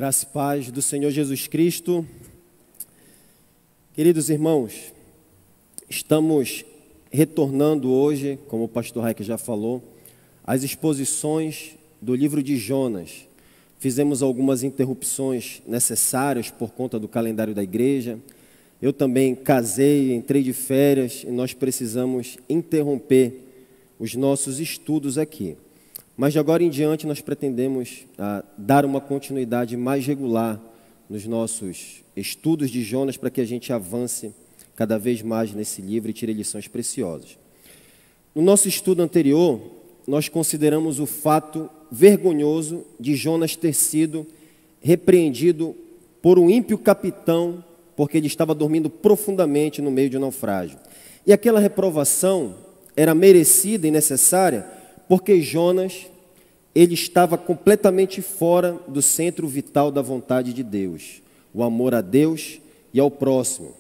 Graça e paz do Senhor Jesus Cristo. Queridos irmãos, estamos retornando hoje, como o pastor Raik já falou, às exposições do livro de Jonas. Fizemos algumas interrupções necessárias por conta do calendário da igreja. Eu também casei, entrei de férias e nós precisamos interromper os nossos estudos aqui. Mas de agora em diante nós pretendemos dar uma continuidade mais regular nos nossos estudos de Jonas para que a gente avance cada vez mais nesse livro e tire lições preciosas. No nosso estudo anterior, nós consideramos o fato vergonhoso de Jonas ter sido repreendido por um ímpio capitão porque ele estava dormindo profundamente no meio de um naufrágio. E aquela reprovação era merecida e necessária porque Jonas, ele estava completamente fora do centro vital da vontade de Deus, o amor a Deus e ao próximo.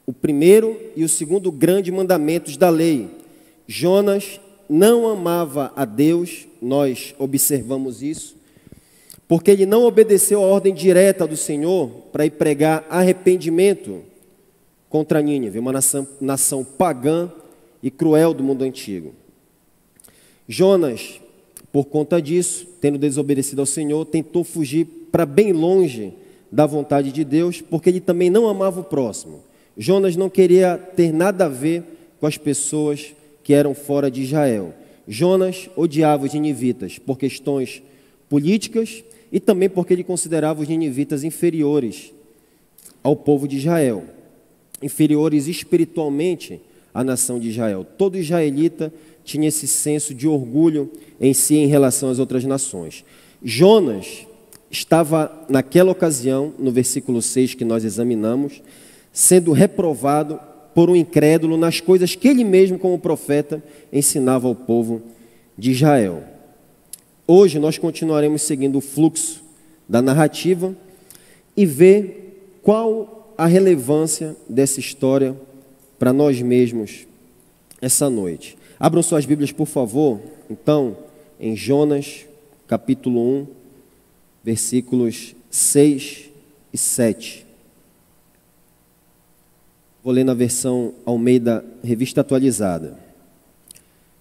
O primeiro e o segundo grande mandamentos da lei. Jonas não amava a Deus, nós observamos isso, porque ele não obedeceu a ordem direta do Senhor para ir pregar arrependimento contra Nínive, uma nação pagã e cruel do mundo antigo. Jonas, por conta disso, tendo desobedecido ao Senhor, tentou fugir para bem longe da vontade de Deus, porque ele também não amava o próximo. Jonas não queria ter nada a ver com as pessoas que eram fora de Israel. Jonas odiava os ninivitas por questões políticas e também porque ele considerava os ninivitas inferiores ao povo de Israel, inferiores espiritualmente à nação de Israel. Todo israelita tinha esse senso de orgulho em si em relação às outras nações. Jonas estava naquela ocasião, no versículo 6 que nós examinamos, sendo reprovado por um incrédulo nas coisas que ele mesmo, como profeta, ensinava ao povo de Israel. Hoje nós continuaremos seguindo o fluxo da narrativa e ver qual a relevância dessa história para nós mesmos essa noite. Abram suas Bíblias, por favor, então, em Jonas, capítulo 1, versículos 6 e 7. Vou ler na versão Almeida, Revista Atualizada.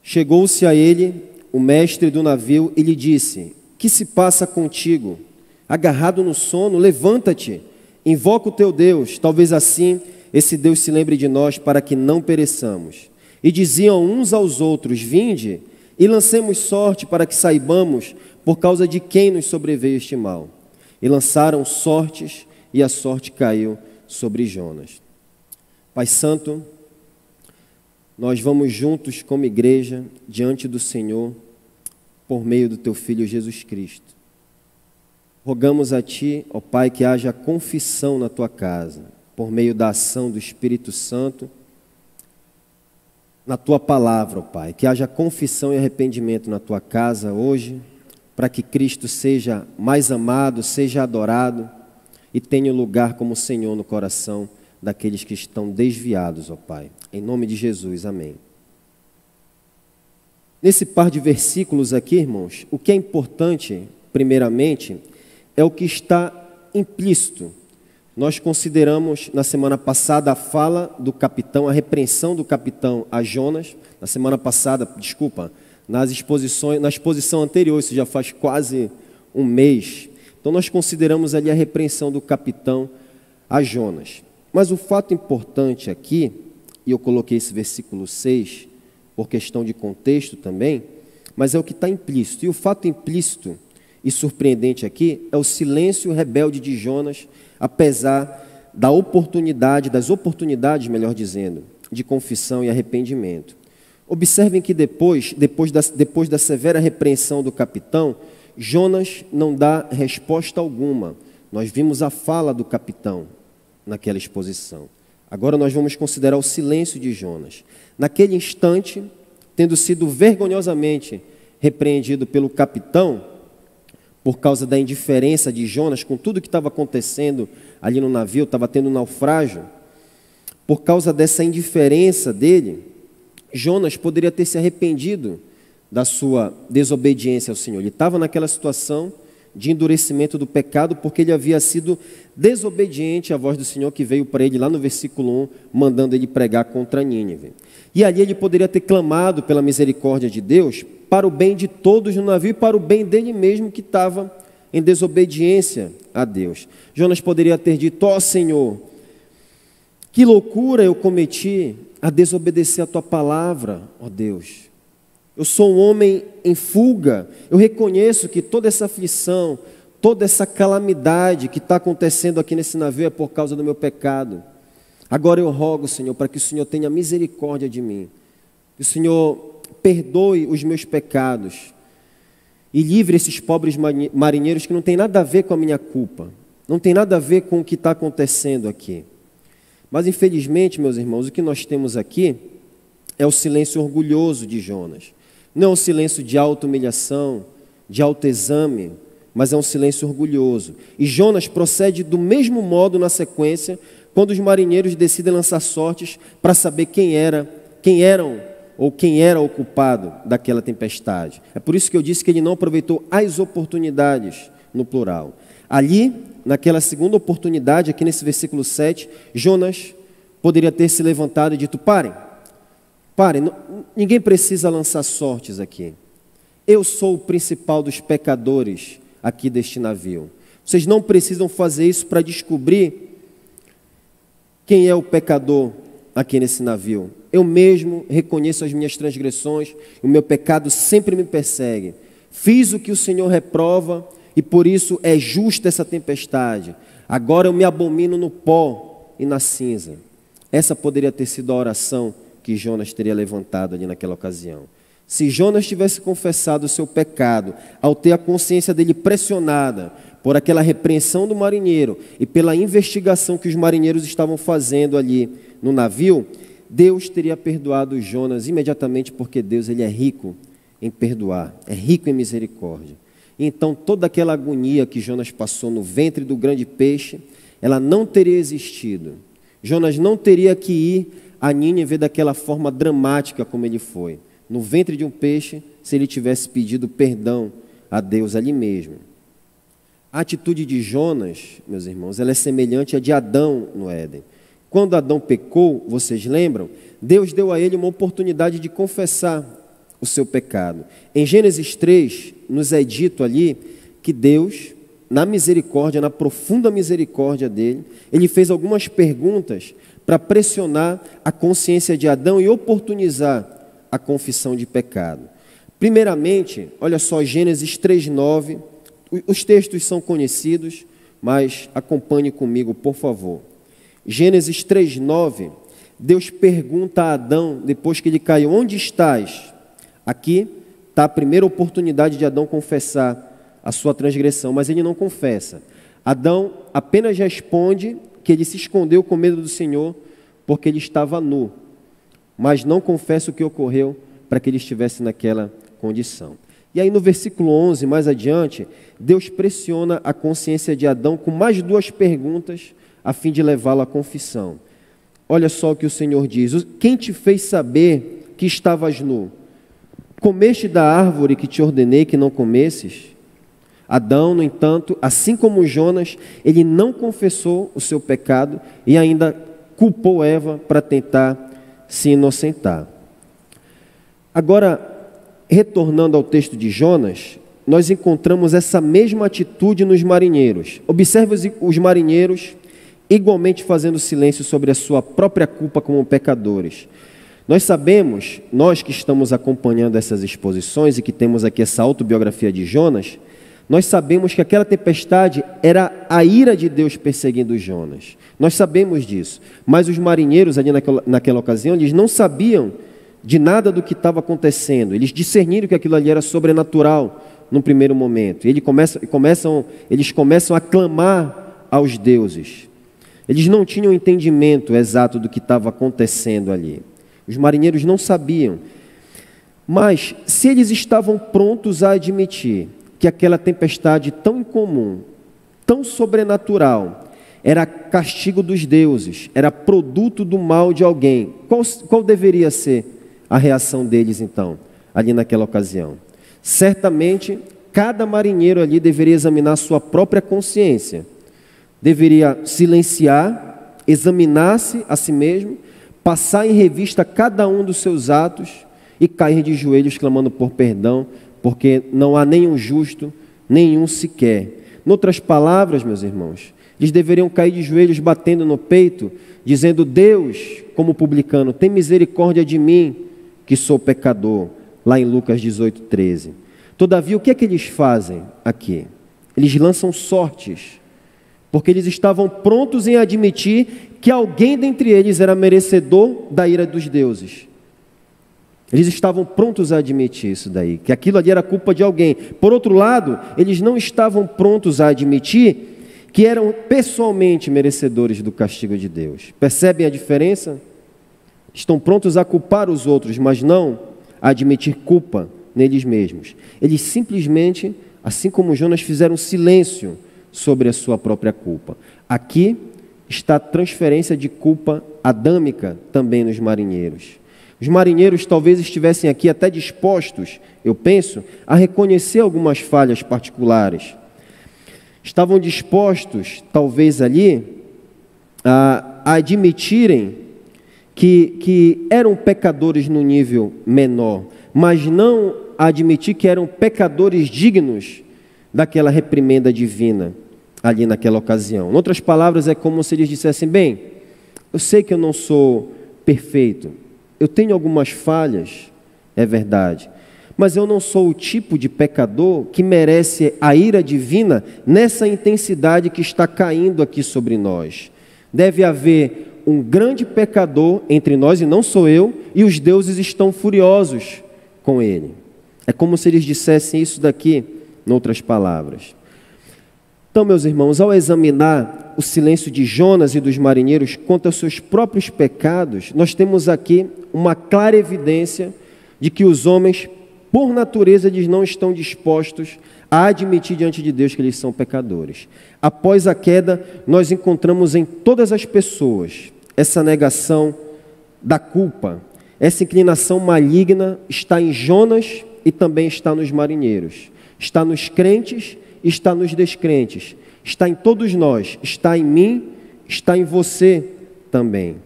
Chegou-se a ele o mestre do navio e lhe disse: que se passa contigo? Agarrado no sono, levanta-te, invoca o teu Deus, talvez assim esse Deus se lembre de nós para que não pereçamos. E diziam uns aos outros: vinde e lancemos sorte para que saibamos por causa de quem nos sobreveio este mal. E lançaram sortes e a sorte caiu sobre Jonas. Pai Santo, nós vamos juntos como igreja diante do Senhor por meio do Teu Filho Jesus Cristo. Rogamos a Ti, ó Pai, que haja confissão na Tua casa, por meio da ação do Espírito Santo, na Tua palavra, ó Pai, que haja confissão e arrependimento na Tua casa hoje, para que Cristo seja mais amado, seja adorado e tenha lugar como Senhor no coração daqueles que estão desviados, ó Pai. Em nome de Jesus, amém. Nesse par de versículos aqui, irmãos, o que é importante, primeiramente, é o que está implícito. Nós consideramos na semana passada a fala do capitão, a repreensão do capitão a Jonas. Na semana passada, na exposição anterior, isso já faz quase um mês. Então nós consideramos ali a repreensão do capitão a Jonas. Mas o fato importante aqui, e eu coloquei esse versículo 6 por questão de contexto também, mas é o que está implícito. E o fato implícito e surpreendente aqui é o silêncio rebelde de Jonas, apesar das oportunidades, melhor dizendo, de confissão e arrependimento. Observem que depois da severa repreensão do capitão, Jonas não dá resposta alguma. Nós vimos a fala do capitão naquela exposição. Agora nós vamos considerar o silêncio de Jonas. Naquele instante, tendo sido vergonhosamente repreendido pelo capitão, por causa da indiferença de Jonas, com tudo que estava acontecendo ali no navio, estava tendo um naufrágio, por causa dessa indiferença dele, Jonas poderia ter se arrependido da sua desobediência ao Senhor. Ele estava naquela situação de endurecimento do pecado, porque ele havia sido desobediente à voz do Senhor que veio para ele lá no versículo 1, mandando ele pregar contra Nínive. E ali ele poderia ter clamado pela misericórdia de Deus para o bem de todos no navio e para o bem dele mesmo que estava em desobediência a Deus. Jonas poderia ter dito: ó Senhor, que loucura eu cometi a desobedecer a tua palavra, ó Deus. Eu sou um homem em fuga, eu reconheço que toda essa aflição, toda essa calamidade que está acontecendo aqui nesse navio é por causa do meu pecado. Agora eu rogo, Senhor, para que o Senhor tenha misericórdia de mim, que o Senhor perdoe os meus pecados e livre esses pobres marinheiros que não tem nada a ver com a minha culpa, não tem nada a ver com o que está acontecendo aqui. Mas infelizmente, meus irmãos, o que nós temos aqui é o silêncio orgulhoso de Jonas. Não é um silêncio de auto-humilhação, de autoexame, mas é um silêncio orgulhoso. E Jonas procede do mesmo modo na sequência, quando os marinheiros decidem lançar sortes para saber quem era o culpado daquela tempestade. É por isso que eu disse que ele não aproveitou as oportunidades, no plural. Ali, naquela segunda oportunidade, aqui nesse versículo 7, Jonas poderia ter se levantado e dito: parem, ninguém precisa lançar sortes aqui. Eu sou o principal dos pecadores aqui deste navio. Vocês não precisam fazer isso para descobrir quem é o pecador aqui nesse navio. Eu mesmo reconheço as minhas transgressões, o meu pecado sempre me persegue. Fiz o que o Senhor reprova e por isso é justa essa tempestade. Agora eu me abomino no pó e na cinza. Essa poderia ter sido a oração que Jonas teria levantado ali naquela ocasião. Se Jonas tivesse confessado o seu pecado, ao ter a consciência dele pressionada por aquela repreensão do marinheiro e pela investigação que os marinheiros estavam fazendo ali no navio, Deus teria perdoado Jonas imediatamente, porque Deus ele é rico em perdoar, é rico em misericórdia. Então toda aquela agonia que Jonas passou no ventre do grande peixe, ela não teria existido. Jonas não teria que ir a Nínive daquela forma dramática como ele foi, no ventre de um peixe, se ele tivesse pedido perdão a Deus ali mesmo. A atitude de Jonas, meus irmãos, ela é semelhante à de Adão no Éden. Quando Adão pecou, vocês lembram? Deus deu a ele uma oportunidade de confessar o seu pecado. Em Gênesis 3, nos é dito ali que Deus, na misericórdia, na profunda misericórdia dele, ele fez algumas perguntas para pressionar a consciência de Adão e oportunizar a confissão de pecado. Primeiramente, olha só, Gênesis 3:9, os textos são conhecidos, mas acompanhe comigo, por favor. Gênesis 3:9, Deus pergunta a Adão, depois que ele caiu: onde estás? Aqui está a primeira oportunidade de Adão confessar a sua transgressão, mas ele não confessa. Adão apenas responde que ele se escondeu com medo do Senhor, porque ele estava nu, mas não confessa o que ocorreu para que ele estivesse naquela condição. E aí no versículo 11, mais adiante, Deus pressiona a consciência de Adão com mais duas perguntas, a fim de levá-lo à confissão. Olha só o que o Senhor diz: quem te fez saber que estavas nu? Comeste da árvore que te ordenei que não comesses? Adão, no entanto, assim como Jonas, ele não confessou o seu pecado e ainda culpou Eva para tentar se inocentar. Agora, retornando ao texto de Jonas, nós encontramos essa mesma atitude nos marinheiros. Observe os marinheiros igualmente fazendo silêncio sobre a sua própria culpa como pecadores. Nós sabemos, nós que estamos acompanhando essas exposições e que temos aqui essa autobiografia de Jonas, nós sabemos que aquela tempestade era a ira de Deus perseguindo Jonas. Nós sabemos disso. Mas os marinheiros ali naquela ocasião, eles não sabiam de nada do que estava acontecendo. Eles discerniram que aquilo ali era sobrenatural num primeiro momento. E eles começam a clamar aos deuses. Eles não tinham entendimento exato do que estava acontecendo ali. Os marinheiros não sabiam. Mas se eles estavam prontos a admitir que aquela tempestade tão incomum, tão sobrenatural, era castigo dos deuses, era produto do mal de alguém, qual deveria ser a reação deles então, ali naquela ocasião? Certamente cada marinheiro ali deveria examinar sua própria consciência. Deveria silenciar, examinar-se a si mesmo, passar em revista cada um dos seus atos e cair de joelhos clamando por perdão, porque não há nenhum justo, nenhum sequer. Em outras palavras, meus irmãos, eles deveriam cair de joelhos batendo no peito, dizendo: Deus, como publicano, tem misericórdia de mim, que sou pecador, lá em Lucas 18:13. Todavia, o que é que eles fazem aqui? Eles lançam sortes, porque eles estavam prontos em admitir que alguém dentre eles era merecedor da ira dos deuses. Eles estavam prontos a admitir isso daí, que aquilo ali era culpa de alguém. Por outro lado, eles não estavam prontos a admitir que eram pessoalmente merecedores do castigo de Deus. Percebem a diferença? Estão prontos a culpar os outros, mas não a admitir culpa neles mesmos. Eles simplesmente, assim como Jonas, fizeram silêncio sobre a sua própria culpa. Aqui está a transferência de culpa adâmica também nos marinheiros. Os marinheiros talvez estivessem aqui até dispostos, eu penso, a reconhecer algumas falhas particulares. Estavam dispostos, talvez ali, a admitirem que eram pecadores no nível menor, mas não a admitir que eram pecadores dignos daquela reprimenda divina ali naquela ocasião. Em outras palavras, é como se eles dissessem: bem, eu sei que eu não sou perfeito, eu tenho algumas falhas, é verdade, mas eu não sou o tipo de pecador que merece a ira divina nessa intensidade que está caindo aqui sobre nós. Deve haver um grande pecador entre nós, e não sou eu, e os deuses estão furiosos com ele. É como se eles dissessem isso daqui, em outras palavras. Então, meus irmãos, ao examinar o silêncio de Jonas e dos marinheiros quanto aos seus próprios pecados, nós temos aqui uma clara evidência de que os homens, por natureza, eles não estão dispostos a admitir diante de Deus que eles são pecadores. Após a queda, nós encontramos em todas as pessoas essa negação da culpa. Essa inclinação maligna está em Jonas e também está nos marinheiros. Está nos crentes e está nos descrentes. Está em todos nós, está em mim, está em você também.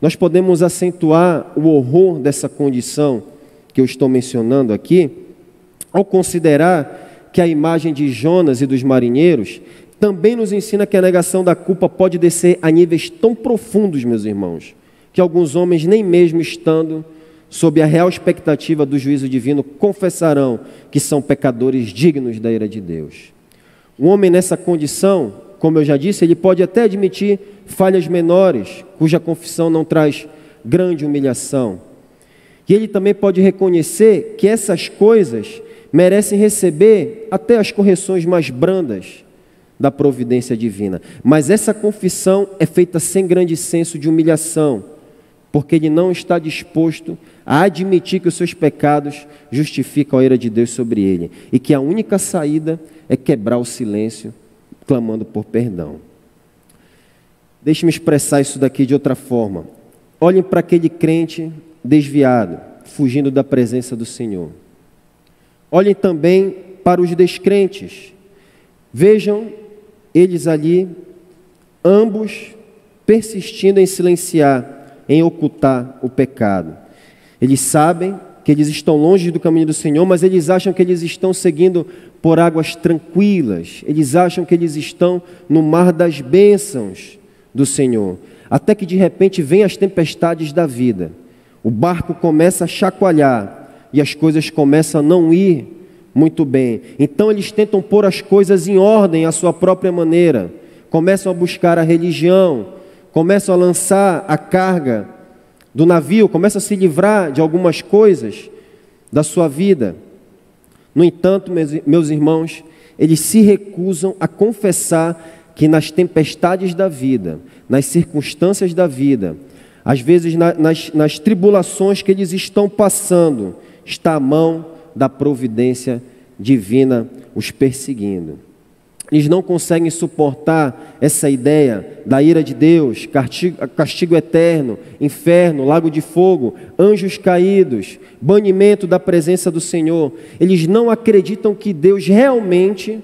Nós podemos acentuar o horror dessa condição que eu estou mencionando aqui, ao considerar que a imagem de Jonas e dos marinheiros também nos ensina que a negação da culpa pode descer a níveis tão profundos, meus irmãos, que alguns homens, nem mesmo estando sob a real expectativa do juízo divino, confessarão que são pecadores dignos da ira de Deus. Um homem nessa condição, como eu já disse, ele pode até admitir falhas menores, cuja confissão não traz grande humilhação. E ele também pode reconhecer que essas coisas merecem receber até as correções mais brandas da providência divina. Mas essa confissão é feita sem grande senso de humilhação, porque ele não está disposto a admitir que os seus pecados justificam a ira de Deus sobre ele, e que a única saída é quebrar o silêncio, clamando por perdão. Deixe-me expressar isso daqui de outra forma. Olhem para aquele crente desviado, fugindo da presença do Senhor. Olhem também para os descrentes. Vejam eles ali, ambos persistindo em silenciar, em ocultar o pecado. Eles sabem que eles estão longe do caminho do Senhor, mas eles acham que eles estão seguindo por águas tranquilas. Eles acham que eles estão no mar das bênçãos do Senhor. Até que de repente vêm as tempestades da vida. O barco começa a chacoalhar e as coisas começam a não ir muito bem. Então eles tentam pôr as coisas em ordem à sua própria maneira. Começam a buscar a religião, começam a lançar a carga do navio, começam a se livrar de algumas coisas da sua vida. No entanto, meus irmãos, eles se recusam a confessar que nas tempestades da vida, nas circunstâncias da vida, às vezes nas tribulações que eles estão passando, está a mão da providência divina os perseguindo. Eles não conseguem suportar essa ideia da ira de Deus, castigo eterno, inferno, lago de fogo, anjos caídos, banimento da presença do Senhor. Eles não acreditam que Deus realmente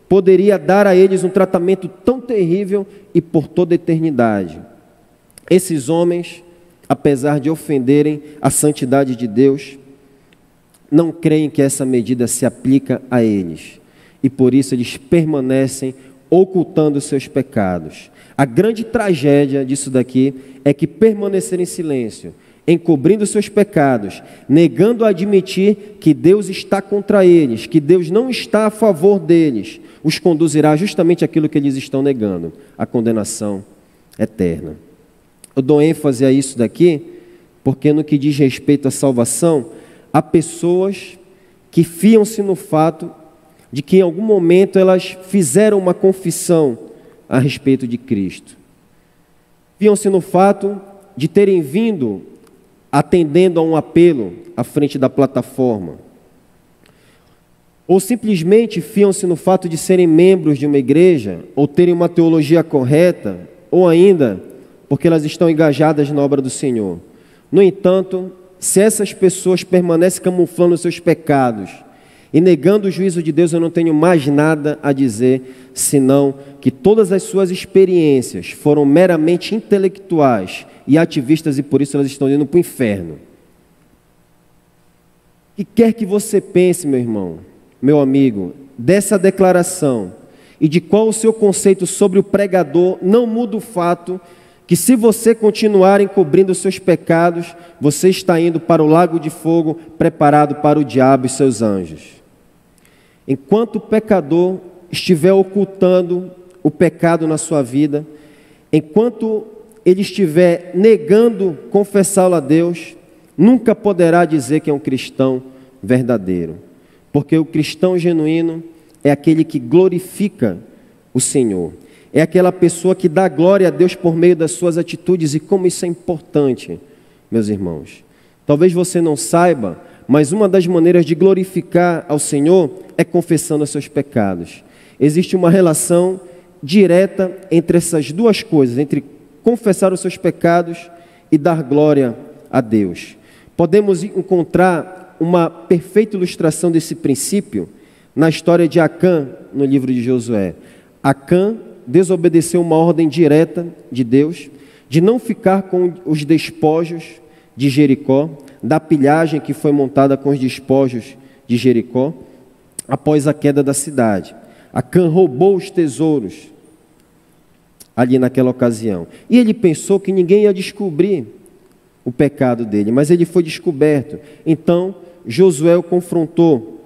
poderia dar a eles um tratamento tão terrível e por toda a eternidade. Esses homens, apesar de ofenderem a santidade de Deus, não creem que essa medida se aplica a eles. E por isso eles permanecem ocultando os seus pecados. A grande tragédia disso daqui é que permanecer em silêncio, encobrindo seus pecados, negando a admitir que Deus está contra eles, que Deus não está a favor deles, os conduzirá justamente àquilo que eles estão negando, a condenação eterna. Eu dou ênfase a isso daqui, porque no que diz respeito à salvação, há pessoas que fiam-se no fato de que em algum momento elas fizeram uma confissão a respeito de Cristo. Fiam-se no fato de terem vindo atendendo a um apelo à frente da plataforma. Ou simplesmente fiam-se no fato de serem membros de uma igreja, ou terem uma teologia correta, ou ainda porque elas estão engajadas na obra do Senhor. No entanto, se essas pessoas permanecem camuflando os seus pecados e negando o juízo de Deus, eu não tenho mais nada a dizer, senão que todas as suas experiências foram meramente intelectuais e ativistas, e por isso elas estão indo para o inferno. O que quer que você pense, meu irmão, meu amigo, dessa declaração e de qual o seu conceito sobre o pregador, não muda o fato que, se você continuar encobrindo os seus pecados, você está indo para o lago de fogo preparado para o diabo e seus anjos. Enquanto o pecador estiver ocultando o pecado na sua vida, enquanto ele estiver negando confessá-lo a Deus, nunca poderá dizer que é um cristão verdadeiro. Porque o cristão genuíno é aquele que glorifica o Senhor. É aquela pessoa que dá glória a Deus por meio das suas atitudes. E como isso é importante, meus irmãos. Talvez você não saiba, mas uma das maneiras de glorificar ao Senhor é confessando os seus pecados. Existe uma relação direta entre essas duas coisas, entre confessar os seus pecados e dar glória a Deus. Podemos encontrar uma perfeita ilustração desse princípio na história de Acã, no livro de Josué. Acã desobedeceu uma ordem direta de Deus de não ficar com os despojos de Jericó, da pilhagem que foi montada com os despojos de Jericó, após a queda da cidade. Acã roubou os tesouros ali naquela ocasião. E ele pensou que ninguém ia descobrir o pecado dele, mas ele foi descoberto. Então, Josué o confrontou.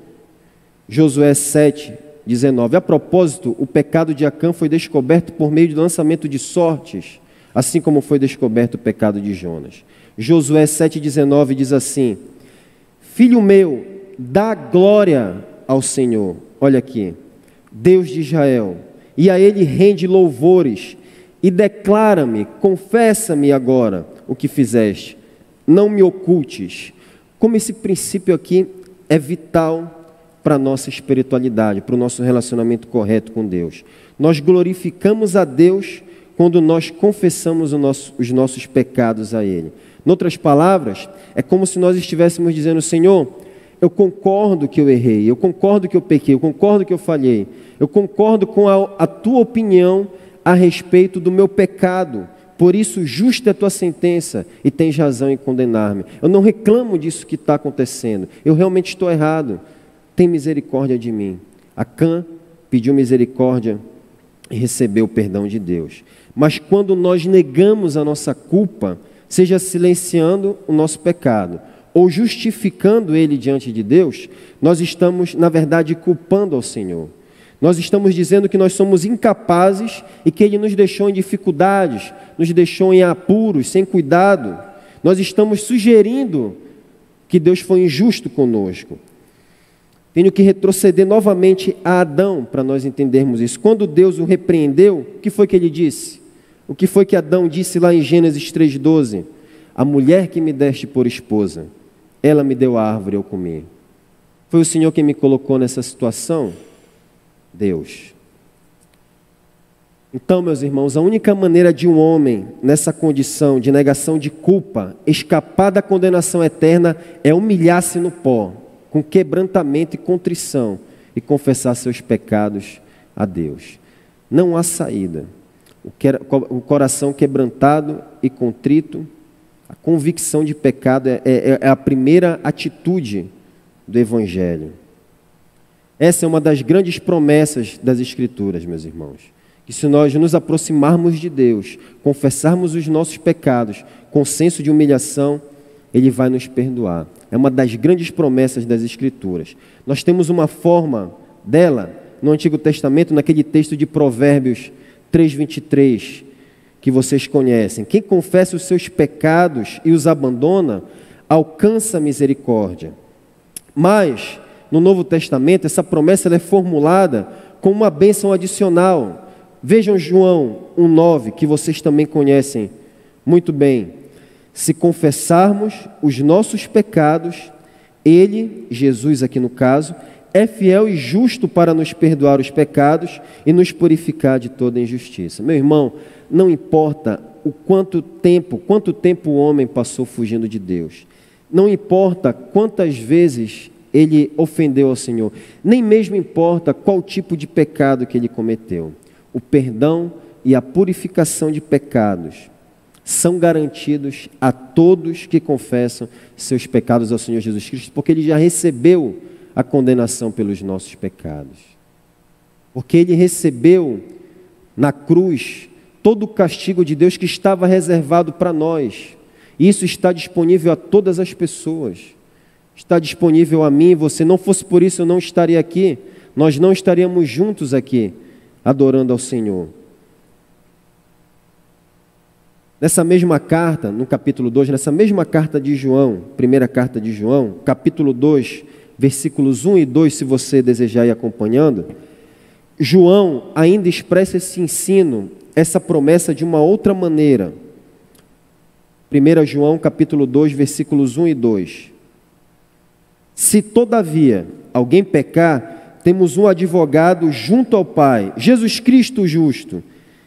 Josué 7:19. A propósito, o pecado de Acã foi descoberto por meio do lançamento de sortes, assim como foi descoberto o pecado de Jonas. Josué 7:19 diz assim: Filho meu, dá glória ao Senhor. Olha aqui, Deus de Israel, e a Ele rende louvores, e declara-me, confessa-me agora o que fizeste, não me ocultes. Como esse princípio aqui é vital para a nossa espiritualidade, para o nosso relacionamento correto com Deus. Nós glorificamos a Deus quando nós confessamos os nossos pecados a Ele. Em outras palavras, é como se nós estivéssemos dizendo: Senhor, eu concordo que eu errei, eu concordo que eu pequei, eu concordo que eu falhei, eu concordo com a tua opinião a respeito do meu pecado, por isso justa é a tua sentença e tens razão em condenar-me. Eu não reclamo disso que está acontecendo, eu realmente estou errado, tem misericórdia de mim. Acã pediu misericórdia e recebeu o perdão de Deus. Mas quando nós negamos a nossa culpa, seja silenciando o nosso pecado ou justificando ele diante de Deus, nós estamos, na verdade, culpando ao Senhor. Nós estamos dizendo que nós somos incapazes e que Ele nos deixou em dificuldades, nos deixou em apuros, sem cuidado. Nós estamos sugerindo que Deus foi injusto conosco. Tenho que retroceder novamente a Adão para nós entendermos isso. Quando Deus o repreendeu, o que foi que ele disse? O que foi que Adão disse lá em Gênesis 3:12? A mulher que me deste por esposa, ela me deu a árvore e eu comi. Foi o Senhor quem me colocou nessa situação? Deus. Então, meus irmãos, a única maneira de um homem, nessa condição de negação de culpa, escapar da condenação eterna é humilhar-se no pó, com quebrantamento e contrição, e confessar seus pecados a Deus. Não há saída. O coração quebrantado e contrito, a convicção de pecado é a primeira atitude do Evangelho. Essa é uma das grandes promessas das Escrituras, meus irmãos. Que se nós nos aproximarmos de Deus, confessarmos os nossos pecados com senso de humilhação, Ele vai nos perdoar. É uma das grandes promessas das Escrituras. Nós temos uma forma dela no Antigo Testamento, naquele texto de Provérbios 3:23, que vocês conhecem. Quem confessa os seus pecados e os abandona, alcança misericórdia. Mas, no Novo Testamento, essa promessa ela é formulada como uma bênção adicional. Vejam João 1:9, que vocês também conhecem muito bem. Se confessarmos os nossos pecados, Ele, Jesus aqui no caso, é fiel e justo para nos perdoar os pecados e nos purificar de toda injustiça. Meu irmão, não importa quanto tempo o homem passou fugindo de Deus. Não importa quantas vezes ele ofendeu ao Senhor. Nem mesmo importa qual tipo de pecado que ele cometeu. O perdão e a purificação de pecados são garantidos a todos que confessam seus pecados ao Senhor Jesus Cristo, porque Ele já recebeu a condenação pelos nossos pecados. Porque Ele recebeu na cruz todo o castigo de Deus que estava reservado para nós. Isso está disponível a todas as pessoas. Está disponível a mim e você. Não fosse por isso, eu não estaria aqui. Nós não estaríamos juntos aqui, adorando ao Senhor. Nessa mesma carta, no capítulo 2, nessa mesma carta de João, primeira carta de João, capítulo 2, versículos 1 e 2, se você desejar ir acompanhando, João ainda expressa esse ensino, essa promessa de uma outra maneira. 1 João, capítulo 2, versículos 1 e 2. Se todavia alguém pecar, temos um advogado junto ao Pai, Jesus Cristo justo,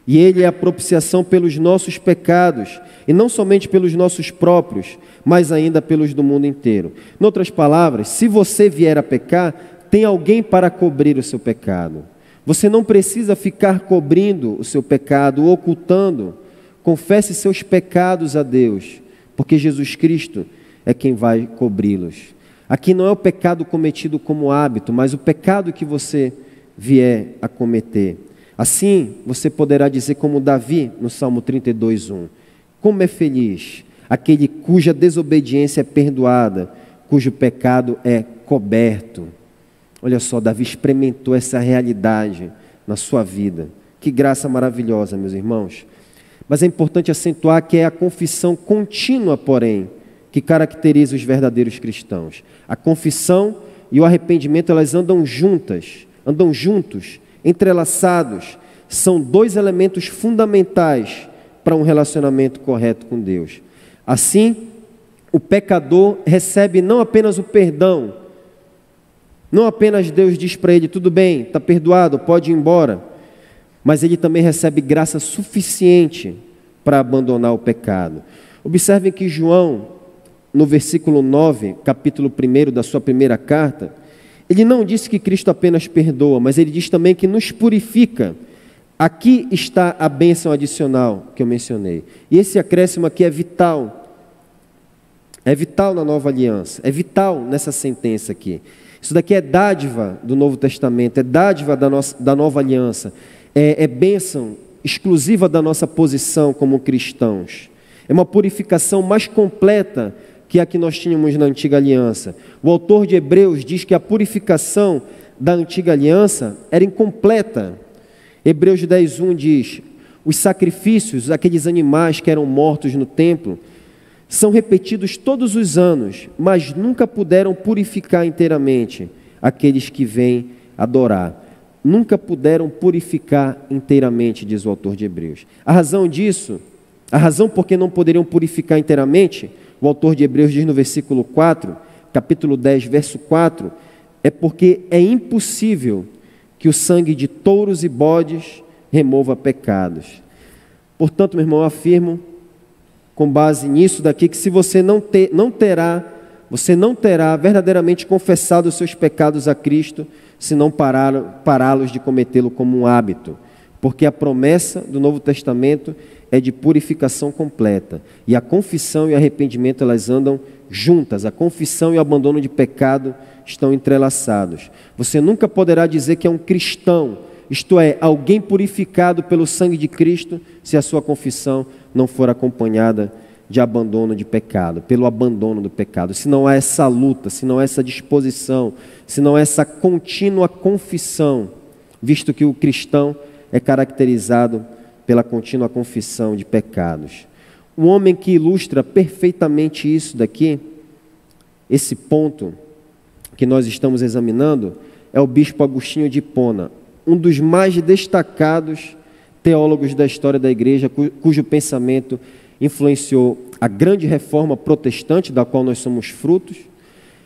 e Ele é a propiciação pelos nossos pecados, e não somente pelos nossos próprios, mas ainda pelos do mundo inteiro. Em outras palavras, se você vier a pecar, tem alguém para cobrir o seu pecado. Você não precisa ficar cobrindo o seu pecado, ocultando. Confesse seus pecados a Deus, porque Jesus Cristo é quem vai cobri-los. Aqui não é o pecado cometido como hábito, mas o pecado que você vier a cometer. Assim, você poderá dizer como Davi, no Salmo 32:1, como é feliz aquele cuja desobediência é perdoada, cujo pecado é coberto. Olha só, Davi experimentou essa realidade na sua vida. Que graça maravilhosa, meus irmãos. Mas é importante acentuar que é a confissão contínua, porém, que caracteriza os verdadeiros cristãos. A confissão e o arrependimento, elas andam juntos, entrelaçados. São dois elementos fundamentais para um relacionamento correto com Deus. Assim, o pecador recebe não apenas o perdão, não apenas Deus diz para ele, tudo bem, está perdoado, pode ir embora, mas ele também recebe graça suficiente para abandonar o pecado. Observem que João, no versículo 9, capítulo 1 da sua primeira carta, ele não disse que Cristo apenas perdoa, mas ele diz também que nos purifica. Aqui está a bênção adicional que eu mencionei. E esse acréscimo aqui é vital. É vital na nova aliança, é vital nessa sentença aqui. Isso daqui é dádiva do Novo Testamento, é dádiva da nova aliança, é bênção exclusiva da nossa posição como cristãos. É uma purificação mais completa que a que nós tínhamos na antiga aliança. O autor de Hebreus diz que a purificação da antiga aliança era incompleta. Hebreus 10:1 diz, os sacrifícios, aqueles animais que eram mortos no templo, são repetidos todos os anos, mas nunca puderam purificar inteiramente aqueles que vêm adorar. Nunca puderam purificar inteiramente, diz o autor de Hebreus. A razão disso, a razão por que não poderiam purificar inteiramente, o autor de Hebreus diz no versículo 4, capítulo 10, verso 4, é porque é impossível que o sangue de touros e bodes remova pecados. Portanto, meu irmão, eu afirmo, com base nisso daqui, que se você não terá verdadeiramente confessado os seus pecados a Cristo, se não pará-los de cometê-lo como um hábito. Porque a promessa do Novo Testamento é de purificação completa. E a confissão e o arrependimento, elas andam juntas. A confissão e o abandono de pecado estão entrelaçados. Você nunca poderá dizer que é um cristão, isto é, alguém purificado pelo sangue de Cristo, se a sua confissão não for acompanhada de abandono de pecado, pelo abandono do pecado. Se não há essa luta, se não há essa disposição, se não há essa contínua confissão, visto que o cristão é caracterizado pela contínua confissão de pecados. Um homem que ilustra perfeitamente isso daqui, esse ponto que nós estamos examinando, é o bispo Agostinho de Hipona, um dos mais destacados teólogos da história da igreja, cujo pensamento influenciou a grande reforma protestante, da qual nós somos frutos,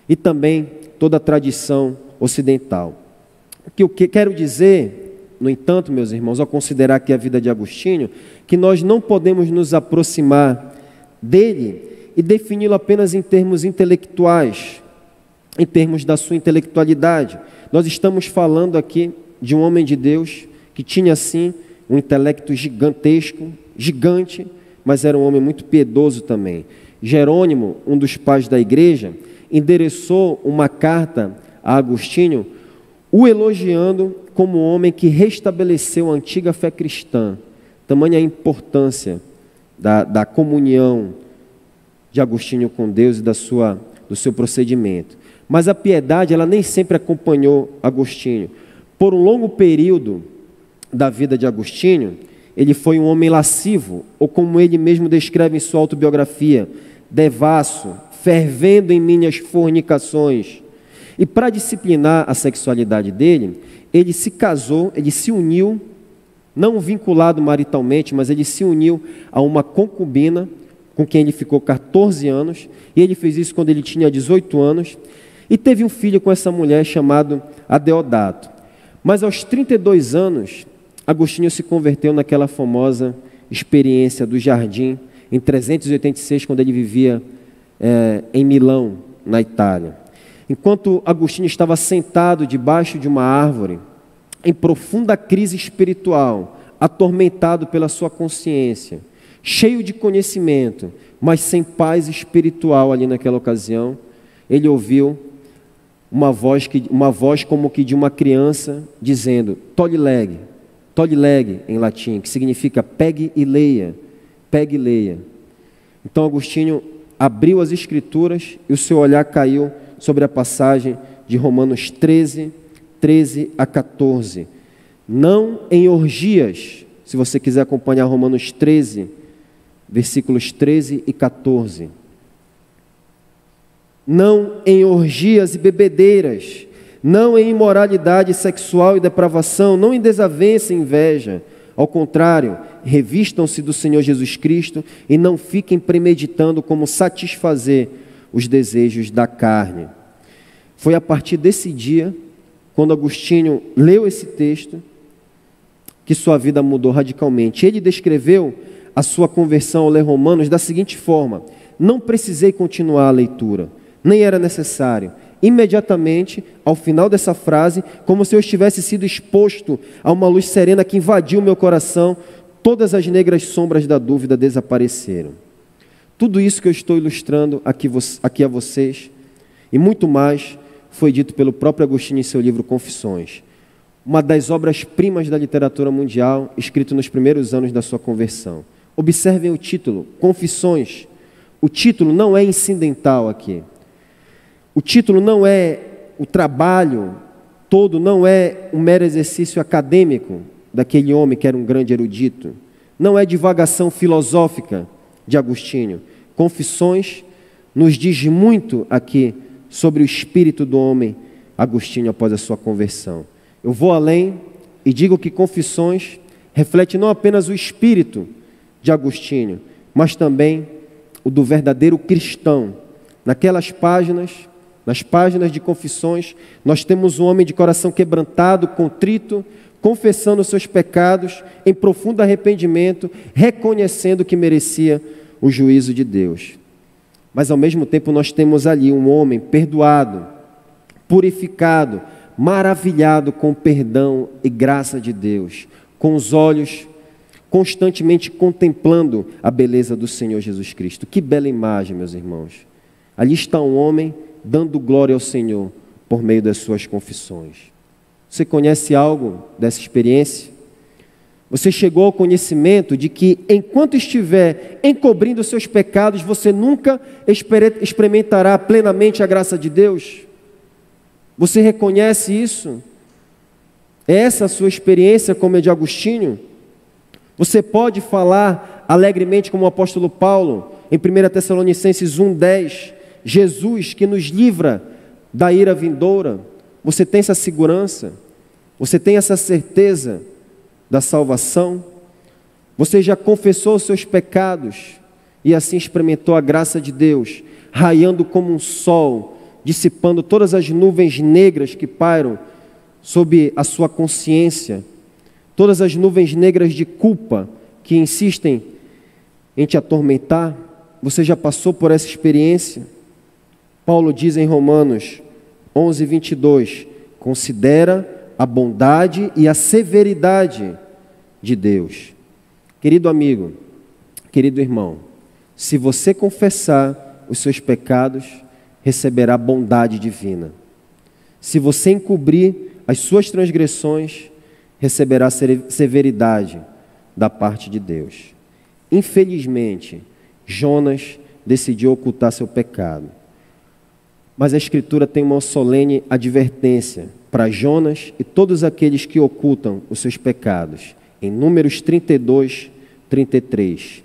e também toda a tradição ocidental. O que eu quero dizer, no entanto, meus irmãos, ao considerar aqui a vida de Agostinho, que nós não podemos nos aproximar dele e defini-lo apenas em termos intelectuais, em termos da sua intelectualidade. Nós estamos falando aqui de um homem de Deus que tinha, sim, um intelecto gigantesco, gigante, mas era um homem muito piedoso também. Jerônimo, um dos pais da igreja, endereçou uma carta a Agostinho, o elogiando como um homem que restabeleceu a antiga fé cristã. Tamanha a importância da comunhão de Agostinho com Deus e do seu procedimento. Mas a piedade, ela nem sempre acompanhou Agostinho. Por um longo período da vida de Agostinho, ele foi um homem lascivo, ou como ele mesmo descreve em sua autobiografia, devasso, fervendo em minhas fornicações. E para disciplinar a sexualidade dele, ele se casou, ele se uniu, não vinculado maritalmente, mas ele se uniu a uma concubina, com quem ele ficou 14 anos, e ele fez isso quando ele tinha 18 anos, e teve um filho com essa mulher chamado Adeodato. Mas aos 32 anos, Agostinho se converteu naquela famosa experiência do jardim, em 386, quando ele vivia em Milão, na Itália. Enquanto Agostinho estava sentado debaixo de uma árvore, em profunda crise espiritual, atormentado pela sua consciência, cheio de conhecimento, mas sem paz espiritual ali naquela ocasião, ele ouviu uma voz como que de uma criança dizendo, tolle lege em latim, que significa pegue e leia, pegue e leia. Então Agostinho abriu as escrituras e o seu olhar caiu sobre a passagem de Romanos 13 a 14. Não em orgias, se você quiser acompanhar Romanos 13, versículos 13 e 14. Não em orgias e bebedeiras, não em imoralidade sexual e depravação, não em desavença e inveja. Ao contrário, revistam-se do Senhor Jesus Cristo e não fiquem premeditando como satisfazer os desejos da carne. Foi a partir desse dia, quando Agostinho leu esse texto, que sua vida mudou radicalmente. Ele descreveu a sua conversão ao ler Romanos da seguinte forma: não precisei continuar a leitura, nem era necessário. Imediatamente, ao final dessa frase, como se eu tivesse sido exposto a uma luz serena que invadiu meu coração, todas as negras sombras da dúvida desapareceram. Tudo isso que eu estou ilustrando aqui a vocês, e muito mais, foi dito pelo próprio Agostinho em seu livro Confissões, uma das obras-primas da literatura mundial, escrito nos primeiros anos da sua conversão. Observem o título, Confissões. O título não é incidental aqui. O título não é o trabalho todo, não é um mero exercício acadêmico daquele homem que era um grande erudito. Não é divagação filosófica de Agostinho. Confissões nos diz muito aqui sobre o espírito do homem Agostinho após a sua conversão. Eu vou além e digo que Confissões reflete não apenas o espírito de Agostinho, mas também o do verdadeiro cristão. Nas páginas de Confissões, nós temos um homem de coração quebrantado, contrito, confessando os seus pecados em profundo arrependimento, reconhecendo que merecia o juízo de Deus. Mas ao mesmo tempo nós temos ali um homem perdoado, purificado, maravilhado com o perdão e graça de Deus, com os olhos constantemente contemplando a beleza do Senhor Jesus Cristo. Que bela imagem, meus irmãos. Ali está um homem dando glória ao Senhor por meio das suas confissões. Você conhece algo dessa experiência? Você chegou ao conhecimento de que enquanto estiver encobrindo os seus pecados, você nunca experimentará plenamente a graça de Deus? Você reconhece isso? É essa a sua experiência como a de Agostinho? Você pode falar alegremente como o apóstolo Paulo, em 1 Tessalonicenses 1,10, Jesus que nos livra da ira vindoura. Você tem essa segurança? Você tem essa certeza da salvação? Você já confessou os seus pecados e assim experimentou a graça de Deus, raiando como um sol, dissipando todas as nuvens negras que pairam sob a sua consciência, todas as nuvens negras de culpa que insistem em te atormentar? Você já passou por essa experiência? Paulo diz em Romanos 11:22, considera a bondade e a severidade de Deus. Querido amigo, querido irmão, se você confessar os seus pecados, receberá bondade divina. Se você encobrir as suas transgressões, receberá severidade da parte de Deus. Infelizmente, Jonas decidiu ocultar seu pecado. Mas a Escritura tem uma solene advertência para Jonas e todos aqueles que ocultam os seus pecados. Em Números 32, 33.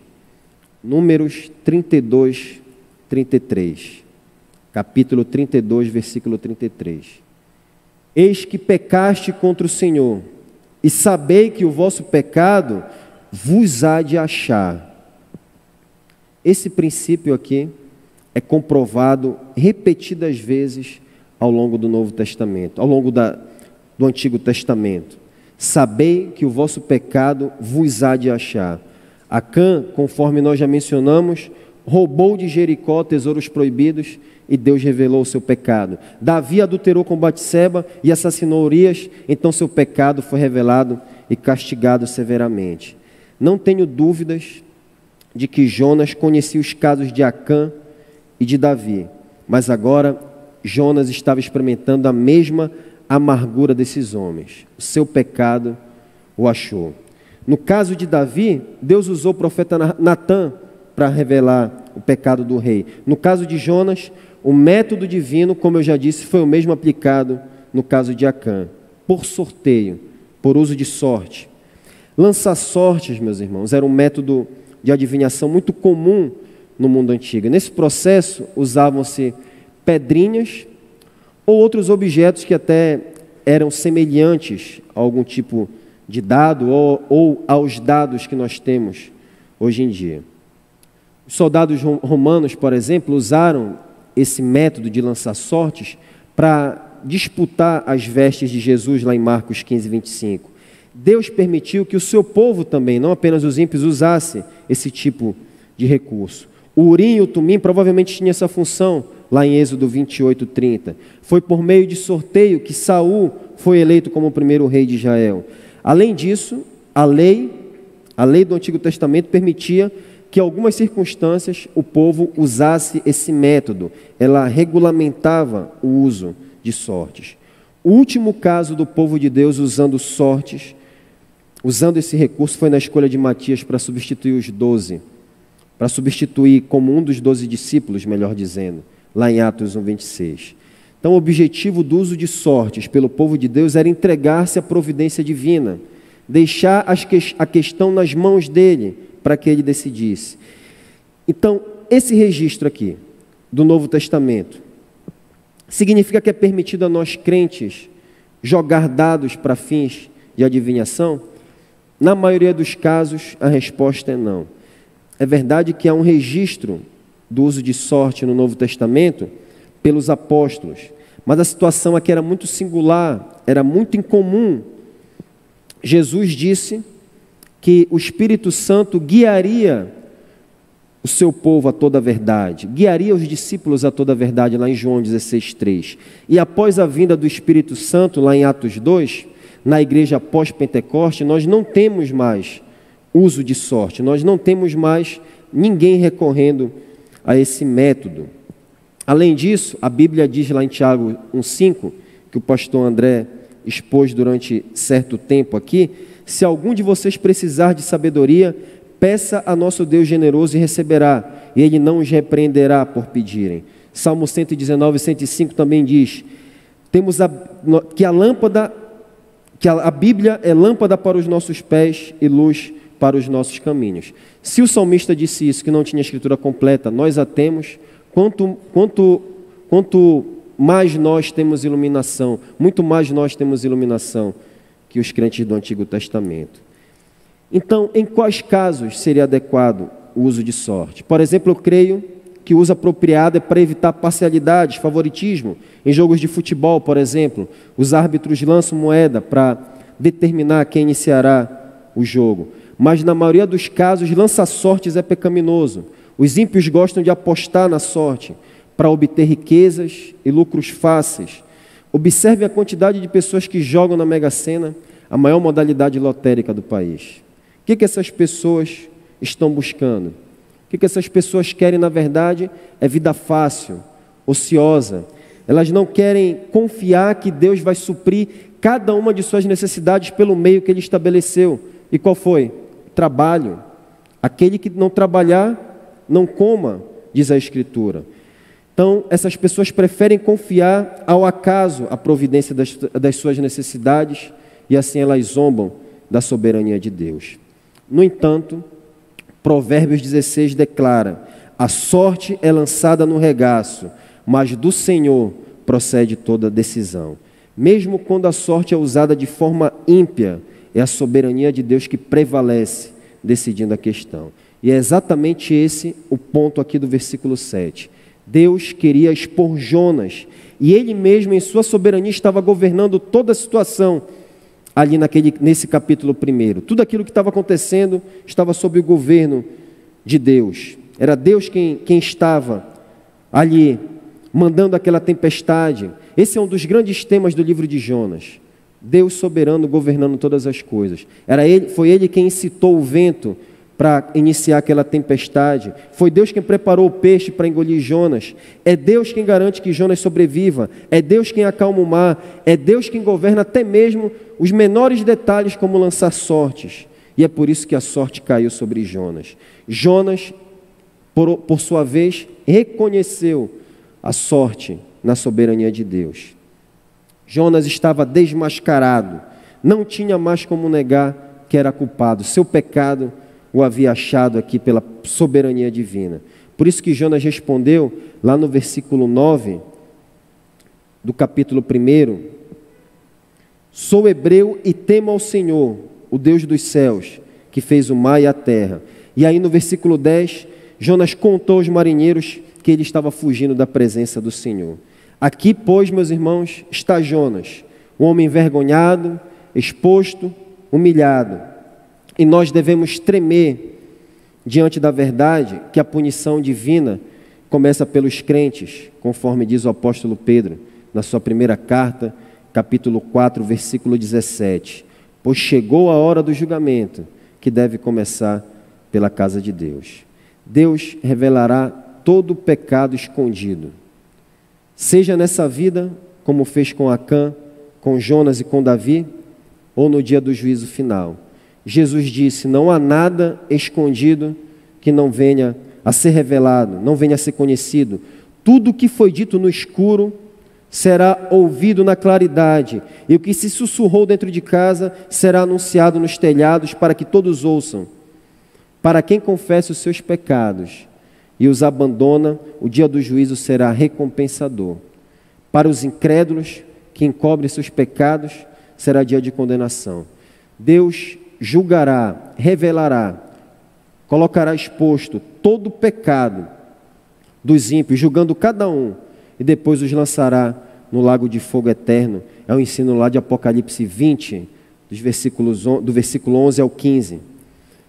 Números 32, 33. Capítulo 32, versículo 33. Eis que pecaste contra o Senhor, e sabei que o vosso pecado vos há de achar. Esse princípio aqui é comprovado repetidas vezes ao longo do Novo Testamento, ao longo do Antigo Testamento. Sabei que o vosso pecado vos há de achar. Acã, conforme nós já mencionamos, roubou de Jericó tesouros proibidos e Deus revelou o seu pecado. Davi adulterou com Batseba e assassinou Urias, então seu pecado foi revelado e castigado severamente. Não tenho dúvidas de que Jonas conhecia os casos de Acã e de Davi, mas agora Jonas estava experimentando a mesma amargura desses homens. O seu pecado o achou. No caso de Davi, Deus usou o profeta Natã para revelar o pecado do rei. No caso de Jonas, o método divino, como eu já disse, foi o mesmo aplicado no caso de Acã, por sorteio, por uso de sorte. Lançar sortes, meus irmãos, era um método de adivinhação muito comum no mundo antigo. Nesse processo, usavam-se pedrinhas ou outros objetos que até eram semelhantes a algum tipo de dado ou aos dados que nós temos hoje em dia. Os soldados romanos, por exemplo, usaram esse método de lançar sortes para disputar as vestes de Jesus lá em Marcos 15, 25. Deus permitiu que o seu povo também, não apenas os ímpios, usasse esse tipo de recurso. O Urim e o Tumim provavelmente tinham essa função lá em Êxodo 28, 30. Foi por meio de sorteio que Saul foi eleito como o primeiro rei de Israel. Além disso, a lei do Antigo Testamento permitia que em algumas circunstâncias o povo usasse esse método. Ela regulamentava o uso de sortes. O último caso do povo de Deus usando sortes, usando esse recurso, foi na escolha de Matias para substituir os 12, para substituir como um dos 12 discípulos, melhor dizendo, lá em Atos 1, 26. Então o objetivo do uso de sortes pelo povo de Deus era entregar-se à providência divina, deixar a questão nas mãos dele, para que ele decidisse. Então, esse registro aqui, do Novo Testamento, significa que é permitido a nós crentes jogar dados para fins de adivinhação? Na maioria dos casos, a resposta é não. É verdade que há um registro do uso de sorte no Novo Testamento pelos apóstolos, mas a situação aqui era muito singular, era muito incomum Jesus disse que o Espírito Santo guiaria o seu povo a toda a verdade, guiaria os discípulos a toda a verdade, lá em João 16:3. E após a vinda do Espírito Santo, lá em Atos 2, na igreja pós-Pentecoste, nós não temos mais uso de sorte, nós não temos mais ninguém recorrendo a esse método. Além disso, a Bíblia diz lá em Tiago 1,5, que o pastor André expôs durante certo tempo aqui: se algum de vocês precisar de sabedoria, peça a nosso Deus generoso e receberá, e Ele não os repreenderá por pedirem. Salmo 119, 105 também diz, que a Bíblia é lâmpada para os nossos pés e luz para os nossos caminhos. Se o salmista disse isso, que não tinha a escritura completa, nós a temos, quanto mais nós temos iluminação, muito mais nós temos iluminação que os crentes do Antigo Testamento. Então, em quais casos seria adequado o uso de sorte? Por exemplo, eu creio que o uso apropriado é para evitar parcialidades, favoritismo. Em jogos de futebol, por exemplo, os árbitros lançam moeda para determinar quem iniciará o jogo. Mas, na maioria dos casos, lança-sortes é pecaminoso. Os ímpios gostam de apostar na sorte para obter riquezas e lucros fáceis. Observe a quantidade de pessoas que jogam na Mega Sena, a maior modalidade lotérica do país. O que essas pessoas estão buscando? O que essas pessoas querem, na verdade, é vida fácil, ociosa. Elas não querem confiar que Deus vai suprir cada uma de suas necessidades pelo meio que Ele estabeleceu. E qual foi? Trabalho. Aquele que não trabalhar, não coma, diz a Escritura. Então, essas pessoas preferem confiar ao acaso a providência das suas necessidades, e assim elas zombam da soberania de Deus. No entanto, Provérbios 16 declara: a sorte é lançada no regaço, mas do Senhor procede toda decisão. Mesmo quando a sorte é usada de forma ímpia, é a soberania de Deus que prevalece, decidindo a questão. E é exatamente esse o ponto aqui do versículo 7. Deus queria expor Jonas, e Ele mesmo, em sua soberania, estava governando toda a situação ali nesse capítulo 1. Tudo aquilo que estava acontecendo estava sob o governo de Deus. Era Deus quem estava ali mandando aquela tempestade. Esse é um dos grandes temas do livro de Jonas. Deus soberano governando todas as coisas. Foi Ele quem incitou o vento para iniciar aquela tempestade. Foi Deus quem preparou o peixe para engolir Jonas. É Deus quem garante que Jonas sobreviva. É Deus quem acalma o mar. É Deus quem governa até mesmo os menores detalhes, como lançar sortes. E é por isso que a sorte caiu sobre Jonas. Jonas, por sua vez, reconheceu a sorte na soberania de Deus. Jonas estava desmascarado. Não tinha mais como negar que era culpado. Seu pecado o havia achado aqui pela soberania divina. Por isso que Jonas respondeu, lá no versículo 9, do capítulo 1, sou hebreu e temo ao Senhor, o Deus dos céus, que fez o mar e a terra. E aí no versículo 10, Jonas contou aos marinheiros que ele estava fugindo da presença do Senhor. Aqui, pois, meus irmãos, está Jonas, um homem envergonhado, exposto, humilhado. E nós devemos tremer diante da verdade que a punição divina começa pelos crentes, conforme diz o apóstolo Pedro, na sua primeira carta, capítulo 4, versículo 17. Pois chegou a hora do julgamento, que deve começar pela casa de Deus. Deus revelará todo o pecado escondido, seja nessa vida, como fez com Acã, com Jonas e com Davi, ou no dia do juízo final. Jesus disse: não há nada escondido que não venha a ser revelado, não venha a ser conhecido. Tudo o que foi dito no escuro será ouvido na claridade, e o que se sussurrou dentro de casa será anunciado nos telhados, para que todos ouçam. Para quem confessa os seus pecados e os abandona, o dia do juízo será recompensador. Para os incrédulos que encobrem seus pecados, será dia de condenação. Deus julgará, revelará, colocará exposto todo o pecado dos ímpios, julgando cada um, e depois os lançará no lago de fogo eterno. É o ensino lá de Apocalipse 20, do versículo 11 ao 15.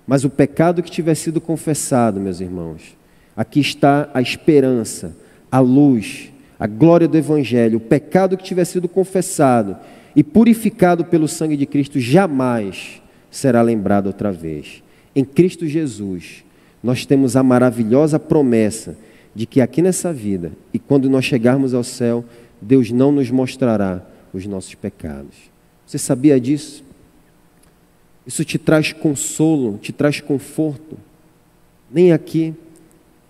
Mas o pecado que tiver sido confessado, meus irmãos, aqui está a esperança, a luz, a glória do Evangelho. O pecado que tiver sido confessado e purificado pelo sangue de Cristo jamais será lembrado outra vez. Em Cristo Jesus, nós temos a maravilhosa promessa de que aqui nessa vida, e quando nós chegarmos ao céu, Deus não nos mostrará os nossos pecados. Você sabia disso? Isso te traz consolo, te traz conforto. Nem aqui,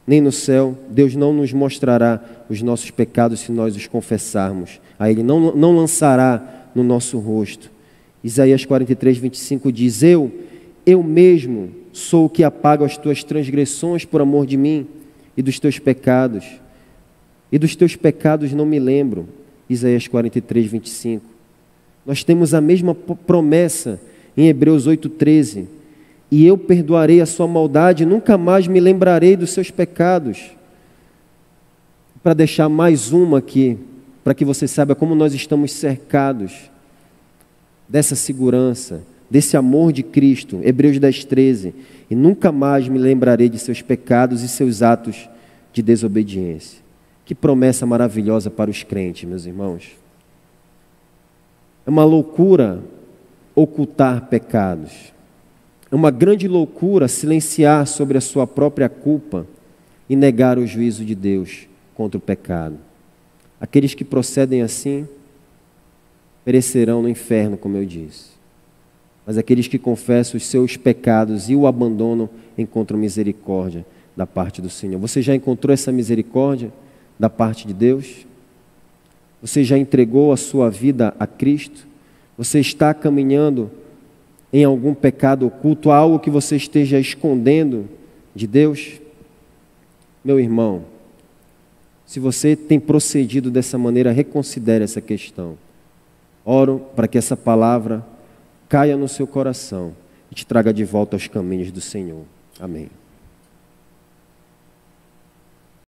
nem no céu, Deus não nos mostrará os nossos pecados se nós os confessarmos. Aí Ele não lançará no nosso rosto. Isaías 43, 25 diz: Eu mesmo sou o que apaga as tuas transgressões por amor de mim e dos teus pecados. E dos teus pecados não me lembro. Isaías 43, 25. Nós temos a mesma promessa em Hebreus 8, 13. E eu perdoarei a sua maldade, nunca mais me lembrarei dos seus pecados. Para deixar mais uma aqui, para que você saiba como nós estamos cercados dessa segurança, desse amor de Cristo. Hebreus 10, 13. E nunca mais me lembrarei de seus pecados e seus atos de desobediência. Que promessa maravilhosa para os crentes, meus irmãos. É uma loucura ocultar pecados. É uma grande loucura silenciar sobre a sua própria culpa e negar o juízo de Deus contra o pecado. Aqueles que procedem assim perecerão no inferno, como eu disse. Mas aqueles que confessam os seus pecados e o abandonam encontram misericórdia da parte do Senhor. Você já encontrou essa misericórdia da parte de Deus? Você já entregou a sua vida a Cristo? Você está caminhando em algum pecado oculto, algo que você esteja escondendo de Deus? Meu irmão, se você tem procedido dessa maneira, reconsidere essa questão. Oro para que essa palavra caia no seu coração e te traga de volta aos caminhos do Senhor. Amém.